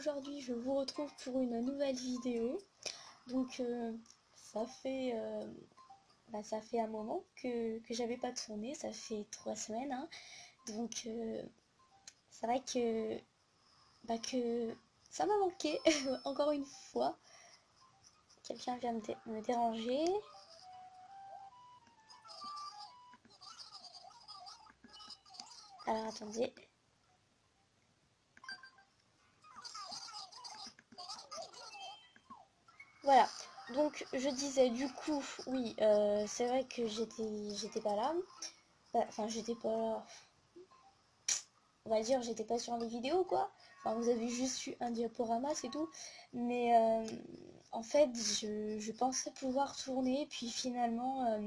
aujourd'hui je vous retrouve pour une nouvelle vidéo. Donc ça fait un moment que j'avais pas tourné, ça fait 3 semaines, hein. Donc c'est vrai que ça m'a manqué encore une fois. Quelqu'un vient me déranger. Alors attendez. Voilà, donc je disais du coup, oui, c'est vrai que j'étais pas là. Enfin, j'étais pas là. On va dire, j'étais pas sur les vidéos, quoi. Enfin, vous avez juste eu un diaporama, c'est tout. Mais en fait, je pensais pouvoir tourner, puis finalement,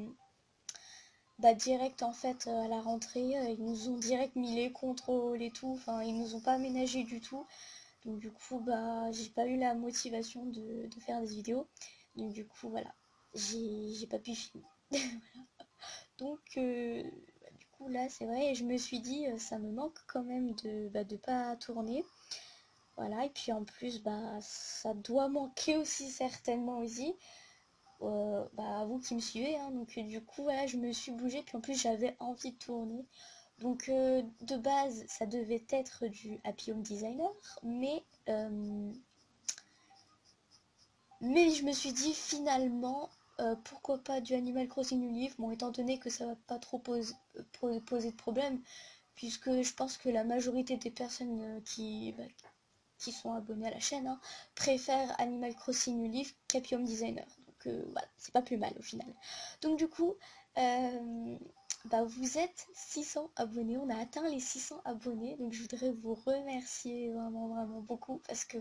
direct en fait à la rentrée, ils nous ont direct mis les contrôles et tout. Enfin, ils nous ont pas aménagé du tout. Donc du coup, j'ai pas eu la motivation de faire des vidéos. Donc du coup, voilà, j'ai pas pu filmer. Donc du coup là, c'est vrai, et je me suis dit, ça me manque quand même de pas tourner. Voilà, et puis en plus, ça doit manquer aussi certainement aussi. À vous qui me suivez, hein. Donc du coup, voilà, je me suis bougée, puis en plus j'avais envie de tourner. Donc de base, ça devait être du Happy Home Designer, mais je me suis dit finalement, pourquoi pas du Animal Crossing New Leaf, bon, étant donné que ça va pas trop poser de problème, puisque je pense que la majorité des personnes qui sont abonnés à la chaîne, hein, préfèrent Animal Crossing New Leaf qu'Happy Home Designer. Donc voilà, c'est pas plus mal au final. Donc du coup, vous êtes 600 abonnés, on a atteint les 600 abonnés, donc je voudrais vous remercier vraiment vraiment beaucoup parce que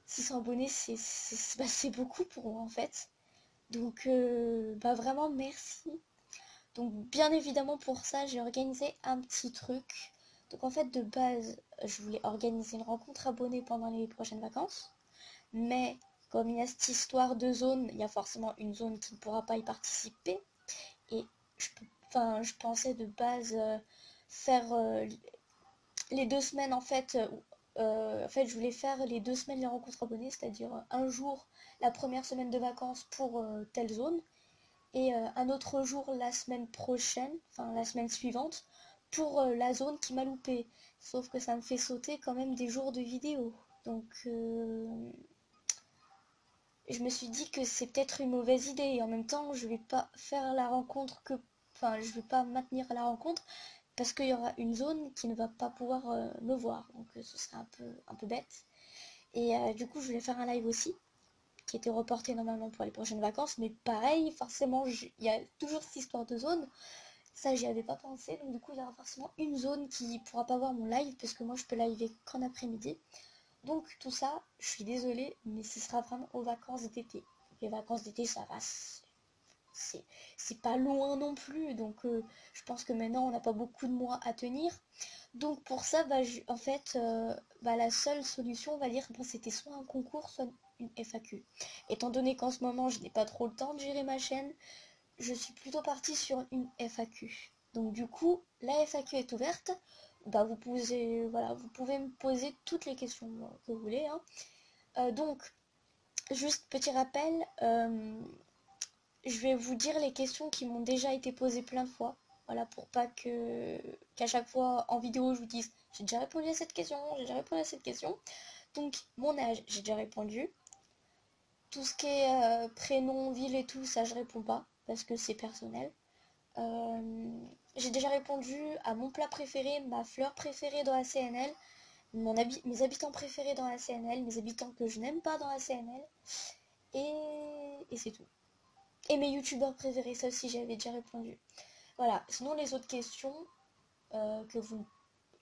600 abonnés c'est beaucoup pour moi en fait. Donc vraiment merci. Donc bien évidemment pour ça j'ai organisé un petit truc. Donc en fait de base je voulais organiser une rencontre abonnée pendant les prochaines vacances. Mais comme il y a cette histoire de zone, il y a forcément une zone qui ne pourra pas y participer. Et je pensais de base faire les 2 semaines en fait je voulais faire les 2 semaines les rencontres abonnées, c'est-à-dire un jour la première semaine de vacances pour telle zone et un autre jour la semaine prochaine, enfin la semaine suivante, pour la zone qui m'a loupé. Sauf que ça me fait sauter quand même des jours de vidéo. Donc je me suis dit que c'est peut-être une mauvaise idée. Et en même temps, je vais pas faire la rencontre je vais pas maintenir la rencontre parce qu'il y aura une zone qui ne va pas pouvoir me voir. Donc ce serait un peu bête. Et du coup, je voulais faire un live aussi qui était reporté normalement pour les prochaines vacances, mais pareil, forcément, il y a toujours cette histoire de zone. Ça, j'y avais pas pensé, donc du coup, il y aura forcément une zone qui pourra pas voir mon live, parce que moi, je peux liver qu'en après-midi. Donc, tout ça, je suis désolée, mais ce sera vraiment aux vacances d'été. Les vacances d'été, ça va, c'est pas loin non plus, donc je pense que maintenant, on n'a pas beaucoup de mois à tenir. Donc, pour ça, en fait, la seule solution, on va dire, c'était soit un concours, soit une FAQ. Étant donné qu'en ce moment, je n'ai pas trop le temps de gérer ma chaîne, je suis plutôt partie sur une FAQ. Donc du coup, la FAQ est ouverte. Vous pouvez me poser toutes les questions que vous voulez, hein. Donc, juste petit rappel, je vais vous dire les questions qui m'ont déjà été posées plein de fois. Voilà, pour pas qu'à chaque fois en vidéo je vous dise j'ai déjà répondu à cette question, j'ai déjà répondu à cette question. Donc, mon âge, j'ai déjà répondu. Tout ce qui est prénom, ville et tout, ça je réponds pas parce que c'est personnel. Euh, j'ai déjà répondu à mon plat préféré, ma fleur préférée dans la CNL, mes habitants préférés dans la CNL, mes habitants que je n'aime pas dans la CNL, et c'est tout. Et mes youtubeurs préférés, ça aussi j'avais déjà répondu. Voilà, sinon les autres questions euh, que, vous,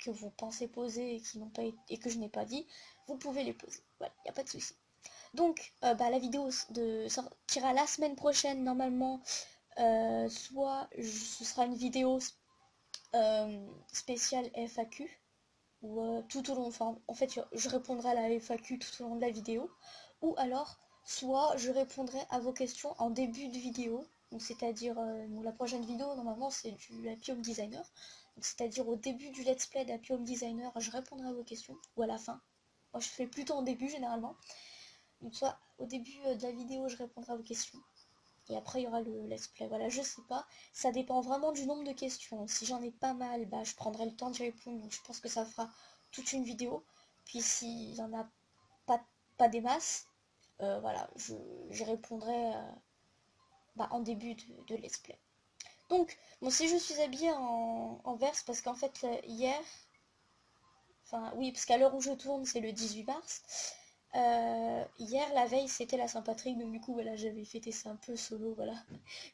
que vous pensez poser et, qui n'ont pas été, et que je n'ai pas dit, vous pouvez les poser. Voilà, il n'y a pas de souci. Donc la vidéo sortira la semaine prochaine normalement. Ce sera une vidéo spéciale FAQ où tout au long, enfin en fait je répondrai à la FAQ tout au long de la vidéo, ou alors soit je répondrai à vos questions en début de vidéo, donc c'est-à-dire la prochaine vidéo normalement c'est du Happy Home Designer, donc c'est-à-dire au début du let's play d'Happy Home Designer je répondrai à vos questions, ou à la fin, Moi je fais plutôt en début généralement. Donc soit au début de la vidéo je répondrai à vos questions. Et après il y aura le let's play. Voilà, je sais pas. Ça dépend vraiment du nombre de questions. Si j'en ai pas mal, bah je prendrai le temps d'y répondre. Donc je pense que ça fera toute une vidéo. Puis s'il y en a pas des masses, voilà, j'y répondrai en début de let's play. Donc, bon, si je suis habillée en vert, c'est parce qu'en fait, hier, enfin, oui, parce qu'à l'heure où je tourne, c'est le 18 mars. Hier, la veille, c'était la Saint-Patrick, donc du coup, voilà, j'avais fêté ça un peu solo, voilà.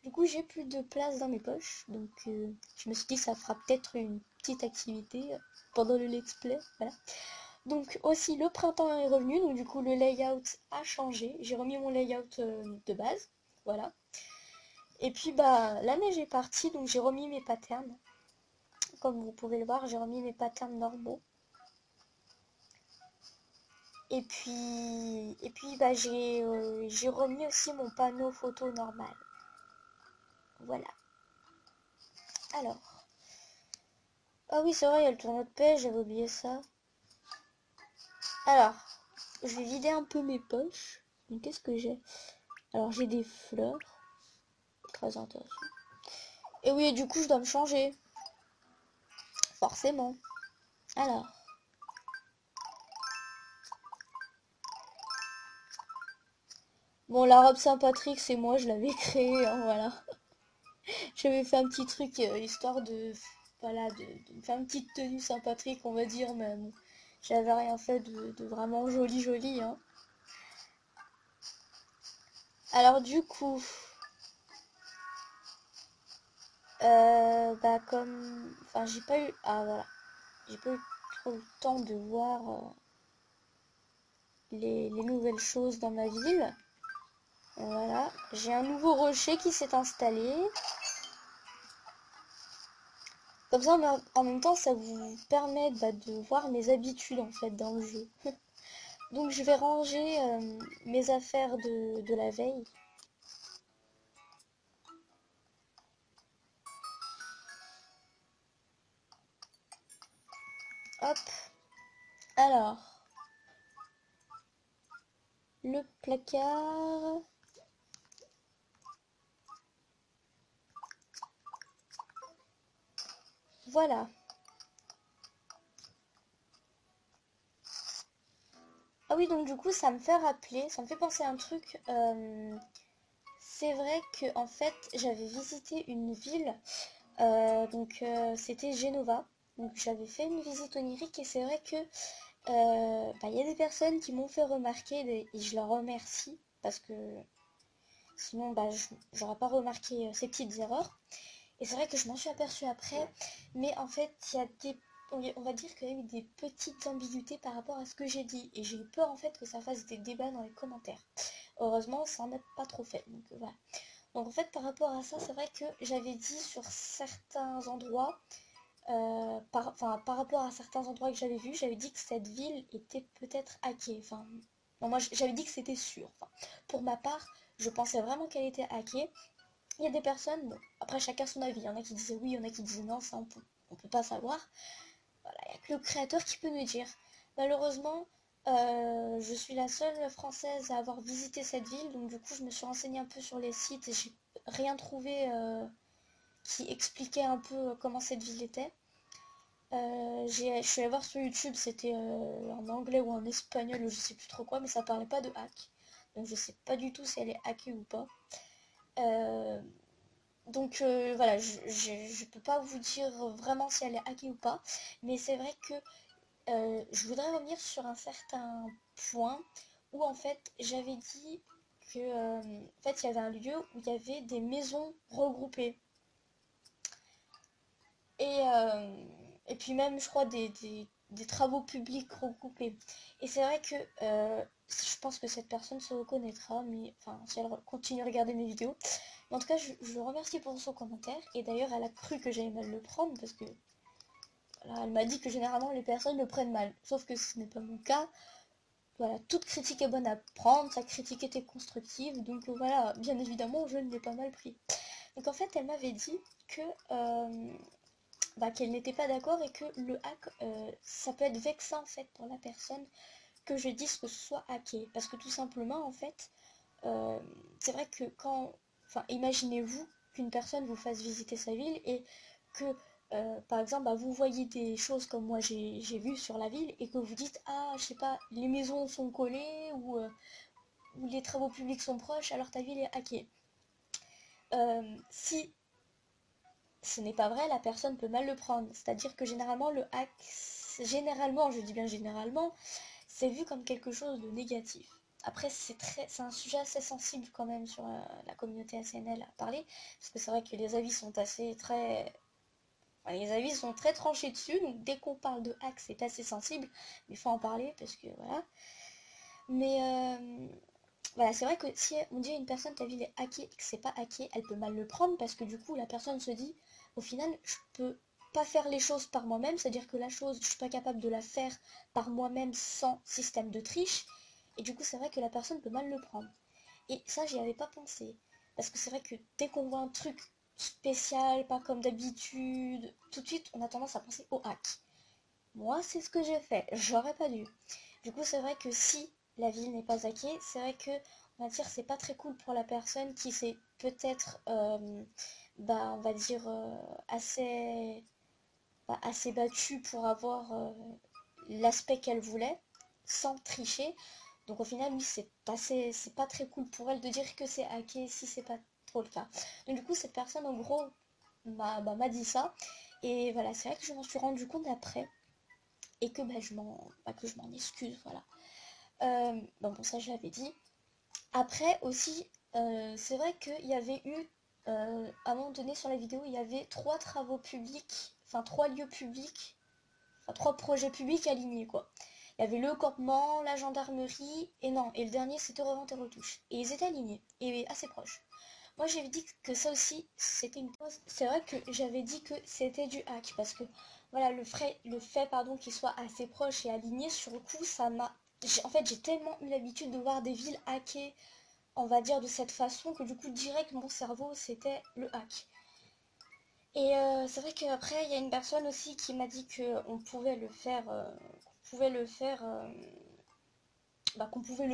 Du coup, j'ai plus de place dans mes poches, donc je me suis dit que ça fera peut-être une petite activité pendant le let's play, voilà. Donc aussi, le printemps est revenu, donc du coup, le layout a changé. J'ai remis mon layout de base, voilà. Et puis bah la neige est partie, donc j'ai remis mes patterns. Comme vous pouvez le voir, j'ai remis mes patterns normaux. Et puis bah j'ai remis aussi mon panneau photo normal. Voilà. Alors. Ah oui, c'est vrai, il y a le tournoi de pêche, j'avais oublié ça. Alors, je vais vider un peu mes poches. Donc qu'est-ce que j'ai? Alors j'ai des fleurs. Très intéressant. Et oui, du coup je dois me changer. Forcément. Alors. Bon, la robe Saint-Patrick, c'est moi, je l'avais créée, hein, voilà. J'avais fait un petit truc histoire de, voilà, de faire une petite tenue Saint-Patrick, on va dire, mais bon, j'avais rien fait de vraiment joli, hein. Alors du coup, bah comme, enfin j'ai pas eu, ah voilà, j'ai pas eu trop le temps de voir les nouvelles choses dans ma ville. Voilà, j'ai un nouveau rocher qui s'est installé. Comme ça, en même temps, ça vous permet de voir mes habitudes en fait dans le jeu. Donc je vais ranger mes affaires de la veille. Hop. Alors, le placard. Voilà. Ah oui, donc du coup, ça me fait rappeler, ça me fait penser à un truc. C'est vrai que en fait, j'avais visité une ville. C'était Genova. Donc j'avais fait une visite onirique et c'est vrai que il y a des personnes qui m'ont fait remarquer et je leur remercie parce que sinon j'aurais pas remarqué ces petites erreurs. Et c'est vrai que je m'en suis aperçue après, mais en fait il y a on va dire qu'il y a eu des petites ambiguïtés par rapport à ce que j'ai dit et j'ai eu peur en fait que ça fasse des débats dans les commentaires. Heureusement ça n'en a pas trop fait, donc voilà. Donc en fait par rapport à ça c'est vrai que j'avais dit sur certains endroits par rapport à certains endroits que j'avais vus, j'avais dit que cette ville était peut-être hackée. Enfin, non, moi j'avais dit que c'était sûr. Enfin, pour ma part, je pensais vraiment qu'elle était hackée. Il y a des personnes, bon, après chacun son avis. Il y en a qui disaient oui, il y en a qui disaient non, ça on peut pas savoir. Voilà, il n'y a que le créateur qui peut nous dire. Malheureusement, je suis la seule française à avoir visité cette ville, donc du coup je me suis renseignée un peu sur les sites et j'ai rien trouvé qui expliquait un peu comment cette ville était. Je suis allée voir sur YouTube, c'était en anglais ou en espagnol ou je sais plus trop quoi, mais ça parlait pas de hack. Donc je sais pas du tout si elle est hackée ou pas. Euh, voilà, je peux pas vous dire vraiment si elle est hackée ou pas, mais c'est vrai que je voudrais revenir sur un certain point où en fait j'avais dit que en fait il y avait un lieu où il y avait des maisons regroupées. Et, euh, et puis même, je crois, des travaux publics regroupés. Et c'est vrai que je pense que cette personne se reconnaîtra, mais enfin, si elle continue à regarder mes vidéos. Mais en tout cas, je le remercie pour son commentaire. Et d'ailleurs, elle a cru que j'allais mal le prendre parce que voilà, elle m'a dit que généralement les personnes le prennent mal. Sauf que ce n'est pas mon cas. Voilà, toute critique est bonne à prendre, sa critique était constructive. Donc voilà, bien évidemment, je ne l'ai pas mal pris. Donc en fait, elle m'avait dit que qu'elle n'était pas d'accord et que le hack, ça peut être vexant en fait pour la personne que je dise que ce soit hacké. Parce que tout simplement, en fait, c'est vrai que quand... Enfin, imaginez-vous qu'une personne vous fasse visiter sa ville et que, par exemple, bah, vous voyez des choses comme moi j'ai vu sur la ville et que vous dites, ah, je sais pas, les maisons sont collées ou les travaux publics sont proches, alors ta ville est hackée. Si ce n'est pas vrai, la personne peut mal le prendre. C'est-à-dire que généralement, le hack, généralement, je dis bien généralement, c'est vu comme quelque chose de négatif. Après, c'est un sujet assez sensible quand même sur la communauté ACNL à parler, parce que c'est vrai que les avis sont les avis sont très tranchés dessus, donc dès qu'on parle de hack, c'est assez sensible, mais il faut en parler, parce que voilà. Mais voilà, c'est vrai que si on dit à une personne ta ville est hackée et que c'est pas hacké, elle peut mal le prendre, parce que du coup, la personne se dit, au final, je peux pas faire les choses par moi-même, c'est-à-dire que la chose, je suis pas capable de la faire par moi-même sans système de triche, et du coup, c'est vrai que la personne peut mal le prendre. Et ça, j'y avais pas pensé. Parce que c'est vrai que dès qu'on voit un truc spécial, pas comme d'habitude, tout de suite, on a tendance à penser au hack. Moi, c'est ce que j'ai fait. J'aurais pas dû. Du coup, c'est vrai que si la ville n'est pas hackée, c'est vrai que, on va dire, c'est pas très cool pour la personne qui s'est peut-être, bah, on va dire, assez battue pour avoir l'aspect qu'elle voulait, sans tricher. Donc au final, oui, c'est pas très cool pour elle de dire que c'est hacké si c'est pas trop le cas. Donc du coup, cette personne, en gros, m'a dit ça. Et voilà, c'est vrai que je m'en suis rendu compte après. Et que que je m'en excuse, voilà. Bon, ça, je l'avais dit. Après, aussi, c'est vrai qu'il y avait eu, à un moment donné sur la vidéo, il y avait 3 lieux publics, enfin 3 projets publics alignés, quoi. Il y avait le campement, la gendarmerie, et non, et le dernier c'était revente et retouche. Et ils étaient alignés, et assez proches. Moi j'avais dit que ça aussi c'était une pause. C'est vrai que j'avais dit que c'était du hack, parce que voilà, le fait pardon, qu'ils soient assez proches et alignés, sur le coup, ça m'a. En fait, j'ai tellement eu l'habitude de voir des villes hackées, on va dire de cette façon, que du coup, direct, mon cerveau c'était le hack. Et c'est vrai qu'après, il y a une personne aussi qui m'a dit qu'on pouvait le faire, qu'on pouvait le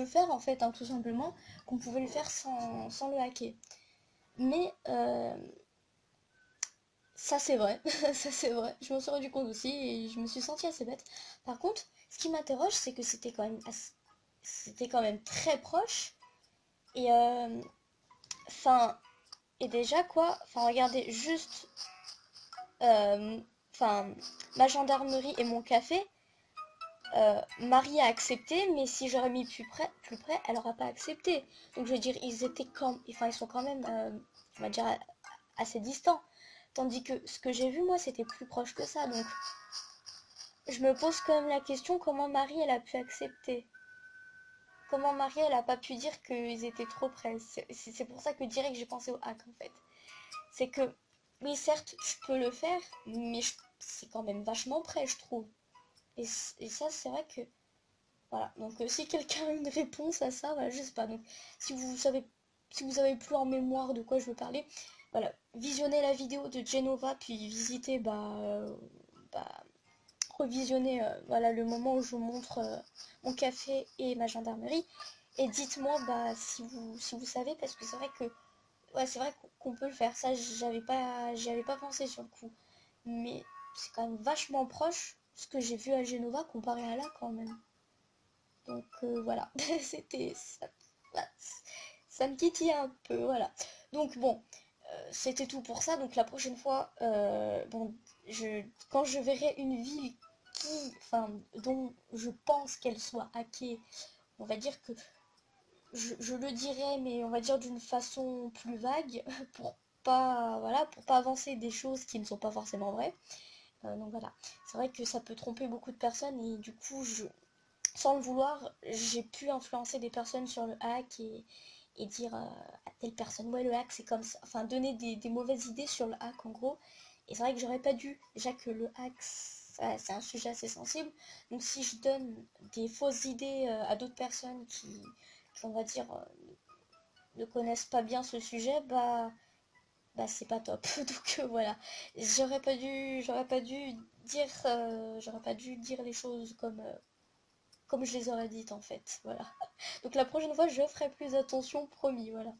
faire en fait, hein, tout simplement, qu'on pouvait le faire sans le hacker. Mais ça c'est vrai, ça c'est vrai, je m'en suis rendu compte aussi et je me suis sentie assez bête. Par contre, ce qui m'interroge, c'est que c'était quand même très proche. Et enfin, et déjà quoi, enfin regardez juste, euh, enfin, ma gendarmerie et mon café. Marie a accepté, mais si j'aurais mis plus près, elle n'aura pas accepté. Donc je veux dire, ils sont quand même, on va dire, assez distants. Tandis que ce que j'ai vu, moi, c'était plus proche que ça. Donc je me pose quand même la question, comment Marie, elle a pu accepter? Comment Marie, elle a pas pu dire qu'ils étaient trop près? C'est pour ça que direct j'ai pensé au hack, en fait. C'est que, oui, certes, je peux le faire, mais c'est quand même vachement près, je trouve. Et ça, c'est vrai que voilà, donc si quelqu'un a une réponse à ça, voilà, je sais pas. Donc si vous avez plus en mémoire de quoi je veux parler, voilà, visionnez la vidéo de Genova, puis visitez, bah, revisionnez voilà, le moment où je vous montre mon café et ma gendarmerie. Et dites-moi si vous savez, parce que c'est vrai que ouais, c'est vrai qu'on peut le faire. Ça, j'y avais pas pensé sur le coup. Mais c'est quand même vachement proche ce que j'ai vu à Genova comparé à là quand même. Donc voilà, c'était ça, voilà, ça me titille un peu, voilà. Donc bon, c'était tout pour ça. Donc la prochaine fois, bon, quand je verrai une ville dont je pense qu'elle soit hackée, on va dire que je le dirai, mais on va dire d'une façon plus vague, pour pas avancer des choses qui ne sont pas forcément vraies. Donc voilà, c'est vrai que ça peut tromper beaucoup de personnes et du coup, sans le vouloir, j'ai pu influencer des personnes sur le hack et dire à telle personne, ouais, le hack c'est comme ça. Enfin, donner des mauvaises idées sur le hack en gros. Et c'est vrai que j'aurais pas dû, déjà que le hack c'est un sujet assez sensible. Donc si je donne des fausses idées à d'autres personnes qui, on va dire, ne connaissent pas bien ce sujet, c'est pas top. Donc voilà, j'aurais pas dû dire les choses comme je les aurais dites en fait. Voilà. Donc la prochaine fois, je ferai plus attention, promis. Voilà.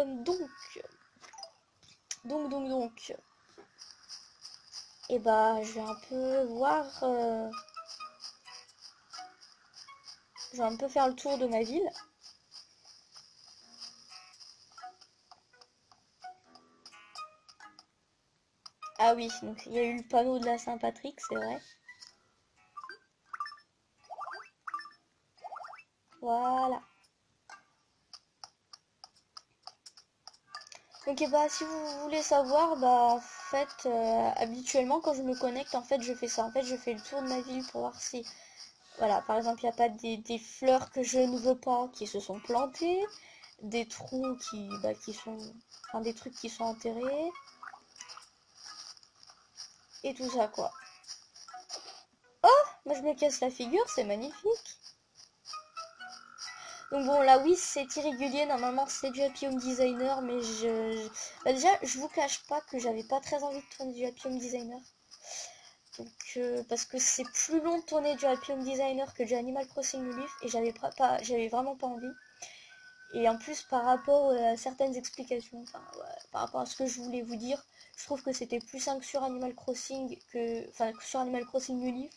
Donc. Et bah, je vais un peu voir. Je vais un peu faire le tour de ma ville. Ah oui, donc il y a eu le panneau de la Saint-Patrick, c'est vrai. Voilà. Donc et bah si vous voulez savoir, bah en fait habituellement quand je me connecte en fait je fais ça. En fait je fais le tour de ma ville pour voir si voilà par exemple il n'y a pas des fleurs que je ne veux pas qui se sont plantées, des trous qui sont enfin des trucs qui sont enterrés et tout ça quoi. Moi je me casse la figure, c'est magnifique. Donc bon là oui c'est irrégulier, normalement c'est du Happy Home Designer mais bah, déjà je vous cache pas que j'avais pas très envie de tourner du Happy Home Designer. Donc parce que c'est plus long de tourner du Happy Home Designer que du Animal Crossing New Leaf et j'avais vraiment pas envie. Et en plus par rapport à certaines explications, enfin ouais, par rapport à ce que je voulais vous dire, je trouve que c'était plus simple sur Animal Crossing que sur Animal Crossing New Leaf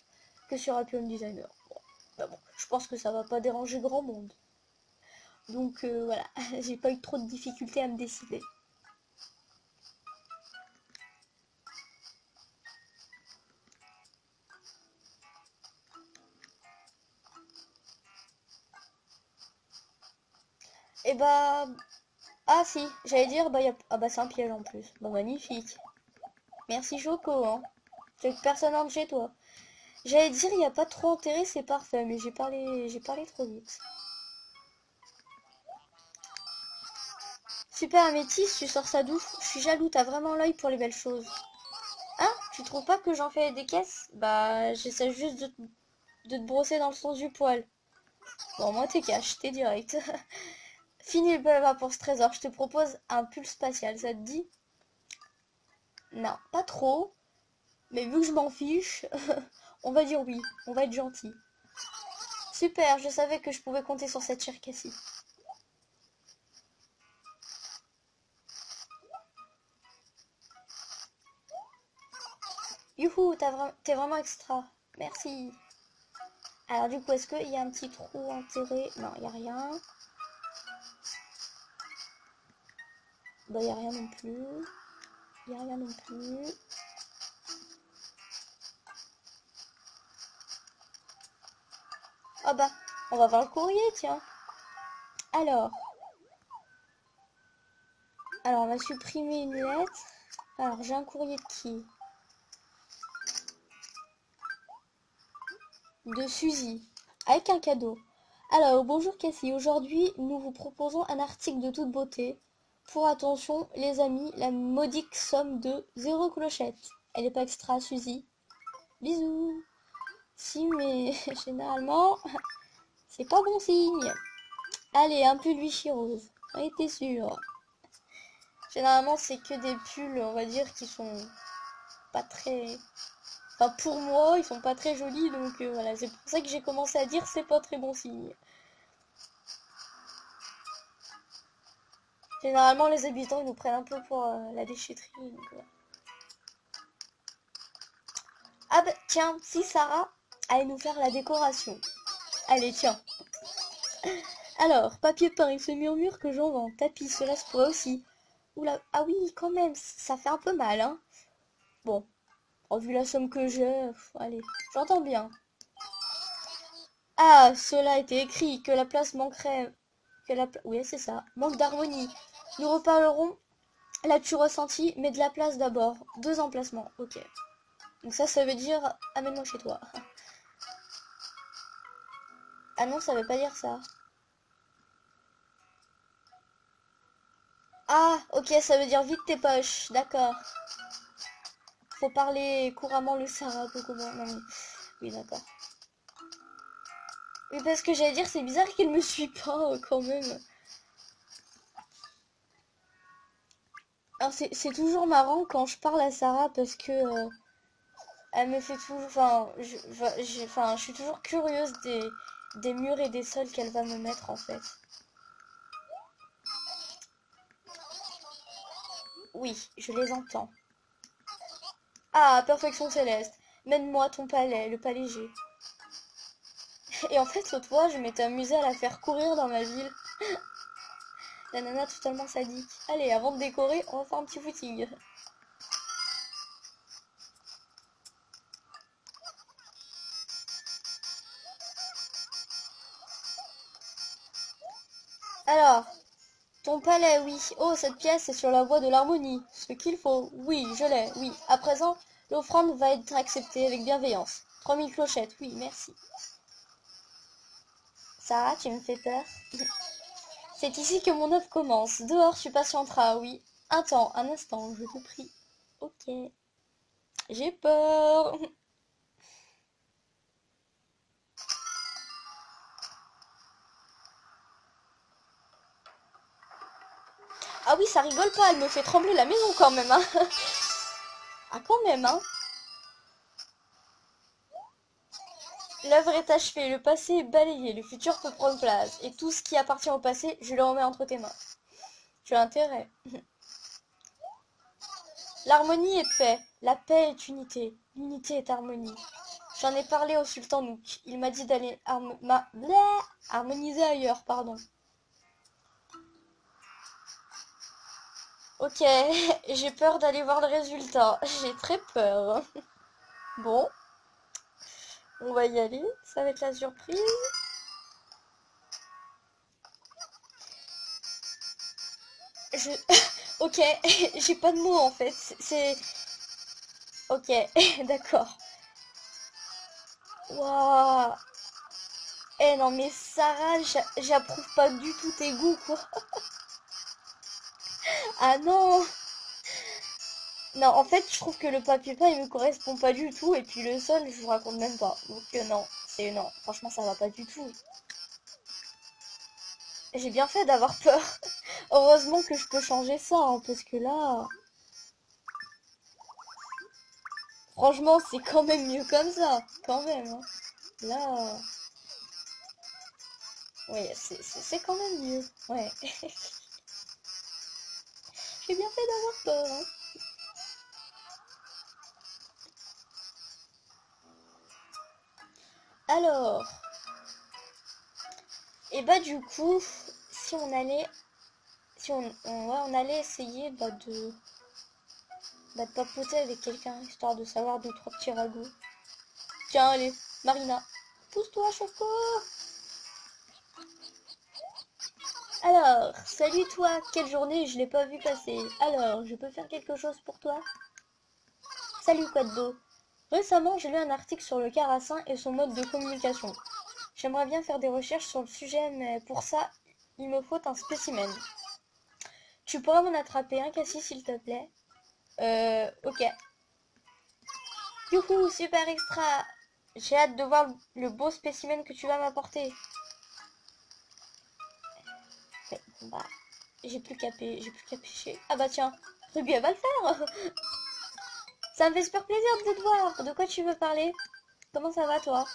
que sur Happy Home Designer. Bon, bah bon, je pense que ça va pas déranger grand monde. Donc voilà, j'ai pas eu trop de difficultés à me décider. Et bah... Ah si, j'allais dire, ah bah c'est un piège en plus. Bah magnifique. Merci Choco, hein. J'ai que personne entre chez toi. J'allais dire, il n'y a pas trop enterré, c'est parfait, mais j'ai parlé trop vite. Super Améthyste, tu sors ça d'où? Je suis jaloux, t'as vraiment l'œil pour les belles choses. Hein? Tu trouves pas que j'en fais des caisses? Bah, j'essaie juste de te brosser dans le sens du poil. Bon, moi t'es cash, t'es direct. Fini le blabla pour ce trésor, je te propose un pull spatial, ça te dit? Non, pas trop, mais vu que je m'en fiche, on va dire oui, on va être gentil. Super, je savais que je pouvais compter sur cette chère Cassie. Youhou, t'es vraiment extra. Merci. Alors du coup, est-ce qu'il y a un petit trou enterré? Non, il n'y a rien. Bah, il n'y a rien non plus. Il n'y a rien non plus. Ah bah, on va voir le courrier, tiens. Alors, on va supprimer une lettre. Alors, j'ai un courrier de qui? De Suzy, avec un cadeau. Alors, bonjour Cassie, aujourd'hui nous vous proposons un article de toute beauté. Pour attention, les amis, la modique somme de 0 clochette. Elle est pas extra, Suzy. Bisous. Si, mais généralement, c'est pas bon signe. Allez, un pull Vichy rose. Oui, t'es sûr. Généralement, c'est que des pulls, on va dire, qui sont pas très... Enfin, pour moi, ils sont pas très jolis, donc voilà. C'est pour ça que j'ai commencé à dire c'est pas très bon signe. Généralement, les habitants, ils nous prennent un peu pour la déchetterie. Donc, voilà. Ah bah, tiens, si Sarah allait nous faire la décoration. Allez, tiens. Alors, papier peint, il se murmure que j'en vends. Tapis, cela se pourrait aussi. Oula, ah oui, quand même, ça fait un peu mal, hein. Bon, vu la somme que j'ai, allez, j'entends bien. Ah, cela a été écrit, que la place manquerait... Oui, c'est ça, manque d'harmonie. Nous reparlerons, l'as-tu ressenti, mais de la place d'abord. 2 emplacements, ok. Donc ça veut dire, amène-moi chez toi. Ah non, ça veut pas dire ça. Ah, ok, ça veut dire vide tes poches, d'accord. Faut parler couramment le Sarah, comment... Non, mais... Oui, d'accord. Oui, parce que j'allais dire, c'est bizarre qu'il me suit pas, quand même. Alors, c'est toujours marrant quand je parle à Sarah, parce que... Elle me fait toujours, enfin, je suis toujours curieuse des murs et des sols qu'elle va me mettre en fait. Oui, je les entends. Ah, perfection céleste. Mène-moi ton palais, le palais G. Et en fait, l'autre fois, je m'étais amusée à la faire courir dans ma ville. La nana totalement sadique. Allez, avant de décorer, on va faire un petit footing. Alors, ton palais, oui. Oh, cette pièce est sur la voie de l'harmonie. Ce qu'il faut. Oui, je l'ai, oui. À présent, l'offrande va être acceptée avec bienveillance. 3000 clochettes, oui, merci. Sarah, tu me fais peur. C'est ici que mon œuvre commence. Dehors, tu patienteras, oui. Un temps, un instant, je te prie. Ok. J'ai peur. Ah oui, ça rigole pas, elle me fait trembler la maison quand même, hein. Ah, quand même, hein. L'œuvre est achevée, le passé est balayé, le futur peut prendre place. Et tout ce qui appartient au passé, je le remets entre tes mains. Tu as intérêt. L'harmonie est paix, la paix est unité, l'unité est harmonie. J'en ai parlé au sultan Nouk. Il m'a dit d'aller harmoniser ailleurs, pardon. Ok, j'ai peur d'aller voir le résultat. J'ai très peur. Bon, on va y aller. Ça va être la surprise. Je... Ok, j'ai pas de mots en fait. C'est... Ok, d'accord. Waouh. Eh non mais Sarah, j'approuve pas du tout tes goûts quoi. Ah non. Non, en fait, je trouve que le papier peint, il me correspond pas du tout. Et puis le sol, je vous raconte même pas. Donc non, c'est non. Franchement, ça va pas du tout. J'ai bien fait d'avoir peur. Heureusement que je peux changer ça, hein, parce que là... Franchement, c'est quand même mieux comme ça. Quand même, hein. Là... Oui, c'est quand même mieux. Ouais. J'ai bien fait d'avoir peur, hein. Alors... Et bah du coup, si on allait... Si on allait essayer de papoter avec quelqu'un, histoire de savoir deux, trois petits ragots. Tiens, allez, Marina. Pousse-toi, Choco. Alors, salut toi, quelle journée, je l'ai pas vu passer. Alors, je peux faire quelque chose pour toi? Salut, quoi de beau? Récemment, j'ai lu un article sur le carassin et son mode de communication. J'aimerais bien faire des recherches sur le sujet, mais pour ça, il me faut un spécimen. Tu pourras m'en attraper un, Cassie, s'il te plaît? Ok. Youhou, super extra! J'ai hâte de voir le beau spécimen que tu vas m'apporter. Ouais, bon bah, j'ai plus qu'à pêcher. Ah bah tiens, Ruby, elle va le faire. Ça me fait super plaisir de te voir. De quoi tu veux parler? Comment ça va, toi?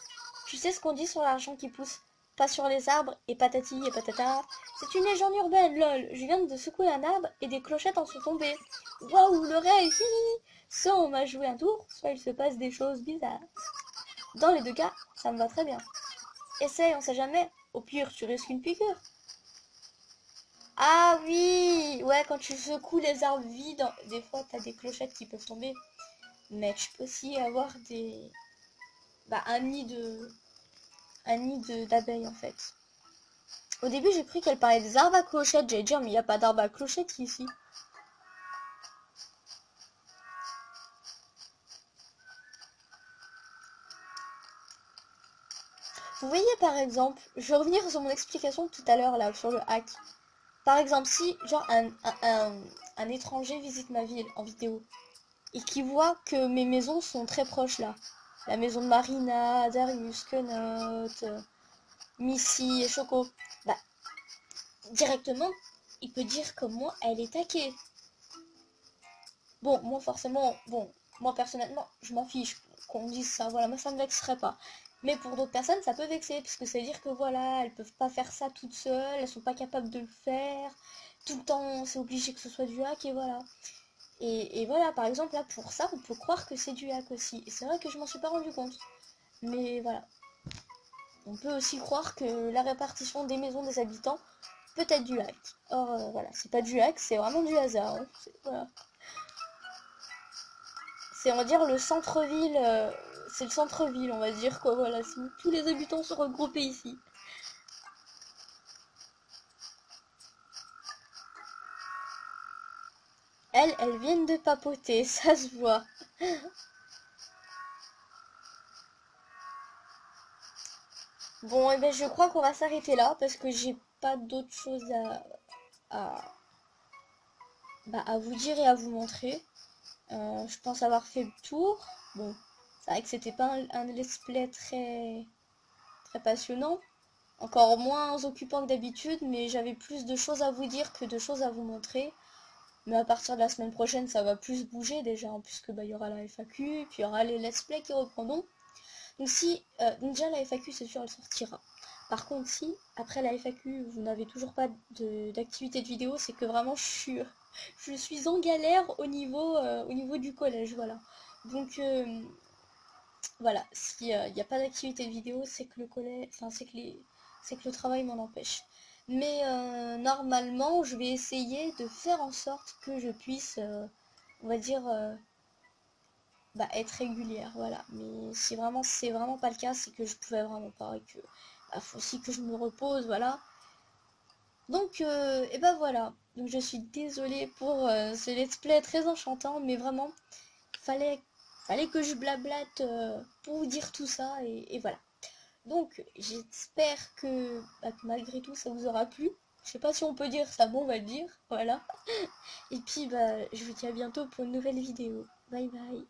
Tu sais ce qu'on dit sur l'argent qui pousse pas sur les arbres et patati et patata. C'est une légende urbaine, lol. Je viens de secouer un arbre et des clochettes en sont tombées. Waouh, le rêve, hihi. Soit on m'a joué un tour, soit il se passe des choses bizarres. Dans les deux cas, ça me va très bien. Essaye, on sait jamais. Au pire, tu risques une piqûre. Ah oui, ouais, quand tu secoues les arbres vides, des fois t'as des clochettes qui peuvent tomber. Mais tu peux aussi avoir un nid d'abeilles en fait. Au début, j'ai cru qu'elle parlait des arbres à clochettes. J'allais dire, mais il n'y a pas d'arbres à clochettes ici. Vous voyez par exemple, je vais revenir sur mon explication tout à l'heure là sur le hack. Par exemple, si genre un étranger visite ma ville en vidéo et qui voit que mes maisons sont très proches là, la maison de Marina, Darius, Quenotte, Missy et Choco, bah directement il peut dire comme moi elle est taquée. Bon, moi forcément, bon, moi personnellement je m'en fiche. qu'on dise ça. Voilà, moi ça me vexerait pas. Mais pour d'autres personnes, ça peut vexer, parce que ça veut dire que voilà, elles peuvent pas faire ça toutes seules, elles sont pas capables de le faire. Tout le temps, c'est obligé que ce soit du hack, et voilà. Et voilà, par exemple, là, pour ça, on peut croire que c'est du hack aussi. Et c'est vrai que je m'en suis pas rendu compte. Mais voilà. On peut aussi croire que la répartition des maisons des habitants peut être du hack. Or, voilà, c'est pas du hack, c'est vraiment du hasard. Hein. Voilà. C'est, on va dire, le centre-ville. C'est le centre-ville, on va dire, quoi. Voilà, tous les habitants sont regroupés ici. Elles viennent de papoter, ça se voit. Bon, et ben je crois qu'on va s'arrêter là parce que j'ai pas d'autre chose à, à vous dire et à vous montrer. Je pense avoir fait le tour. Bon, c'est vrai que c'était pas un let's play très passionnant, encore moins occupant que d'habitude, mais j'avais plus de choses à vous dire que de choses à vous montrer. Mais à partir de la semaine prochaine, ça va plus bouger déjà, hein, puisque bah, il y aura la FAQ, puis il y aura les let's play qui reprendront. Donc si, donc déjà la FAQ c'est sûr elle sortira. Par contre si après la FAQ vous n'avez toujours pas d'activité de vidéo, c'est que vraiment je suis en galère au niveau du collège, voilà. Donc voilà, s'il n'y a pas d'activité de vidéo, c'est que le collège, enfin c'est que le travail m'en empêche. Mais normalement je vais essayer de faire en sorte que je puisse, on va dire, être régulière, voilà. Mais si vraiment c'est vraiment pas le cas, c'est que je pouvais vraiment pas et que faut aussi que je me repose, voilà. Donc et ben voilà. Donc je suis désolée pour ce let's play très enchantant, mais vraiment fallait fallait que je blablate pour vous dire tout ça et voilà. Donc j'espère que malgré tout ça vous aura plu. Je sais pas si on peut dire ça, bon on va le dire, voilà. Et puis bah je vous dis à bientôt pour une nouvelle vidéo. Bye bye.